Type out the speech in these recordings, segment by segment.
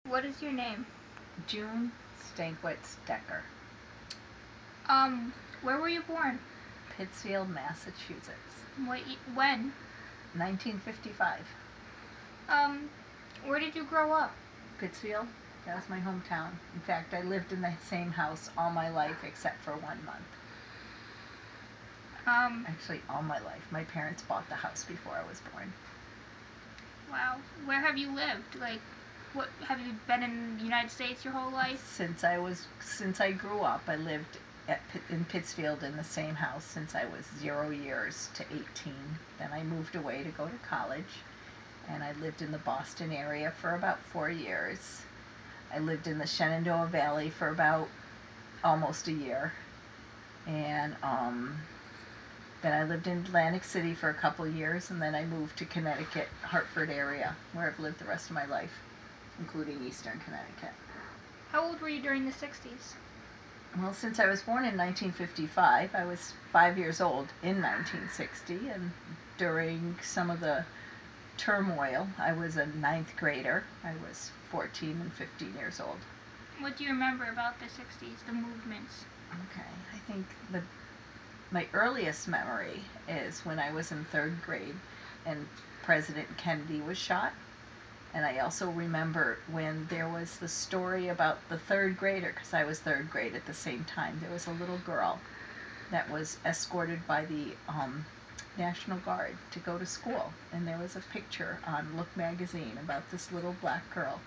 What is your name? June Stankwitz Decker. Where were you born? Pittsfield, Massachusetts. When? 1955. Um, where did you grow up? Pittsfield, that was my hometown. In fact, I lived in the same house all my life except for 1 month. Um, Actually, all my life. My parents bought the house before I was born. wow. Where have you lived? Like, what have you been in the United States your whole life? Since I grew up, I lived in Pittsfield in the same house since I was 0 years to 18. Then I moved away to go to college, and I lived in the Boston area for about 4 years. I lived in the Shenandoah Valley for about almost a year, and then I lived in Atlantic City for a couple of years, and then I moved to Connecticut, Hartford area, where I've lived the rest of my life, including Eastern Connecticut. How old were you during the 60s? Well, since I was born in 1955, I was 5 years old in 1960, and during some of the turmoil, I was a ninth grader. I was 14 and 15 years old. What do you remember about the 60s, the movements? Okay, I think my earliest memory is when I was in third grade and President Kennedy was shot. And I also remember when there was the story about the third grader, because I was third grade at the same time. There was a little girl that was escorted by the National Guard to go to school. And there was a picture on Look magazine about this little black girl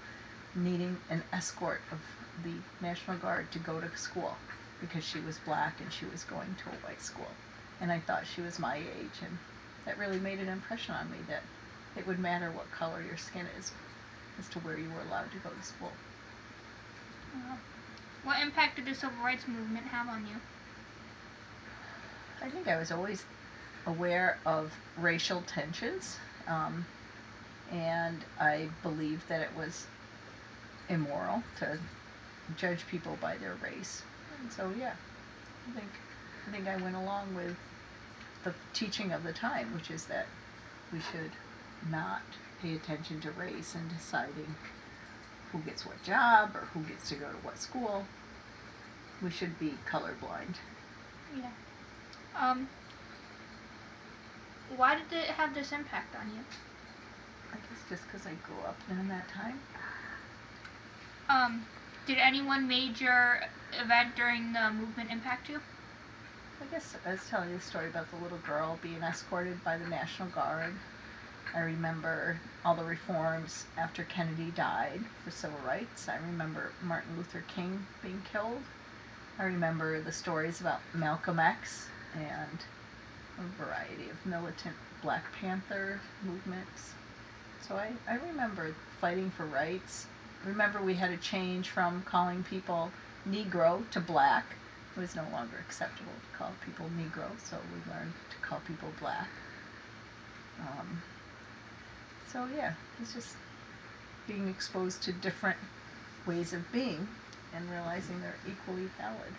needing an escort of the National Guard to go to school because she was black and she was going to a white school. And I thought she was my age, and that really made an impression on me that it would matter what color your skin is as to where you were allowed to go to school. What impact did the civil rights movement have on you? I think I was always aware of racial tensions, and I believed that it was immoral to judge people by their race. And so, yeah, I think I went along with the teaching of the time, which is that we should not pay attention to race in deciding who gets what job or who gets to go to what school. We should be colorblind. Yeah. Um, why did it have this impact on you? I guess just because I grew up in that time. Um, did any one major event during the movement impact you? I guess I was telling you the story about the little girl being escorted by the National Guard. I remember all the reforms after Kennedy died for civil rights. I remember Martin Luther King being killed. I remember the stories about Malcolm X and a variety of militant Black Panther movements. So I remember fighting for rights. Remember we had to change from calling people Negro to Black. It was no longer acceptable to call people Negro, so we learned to call people Black. Um, so yeah, it's just being exposed to different ways of being and realizing they're equally valid.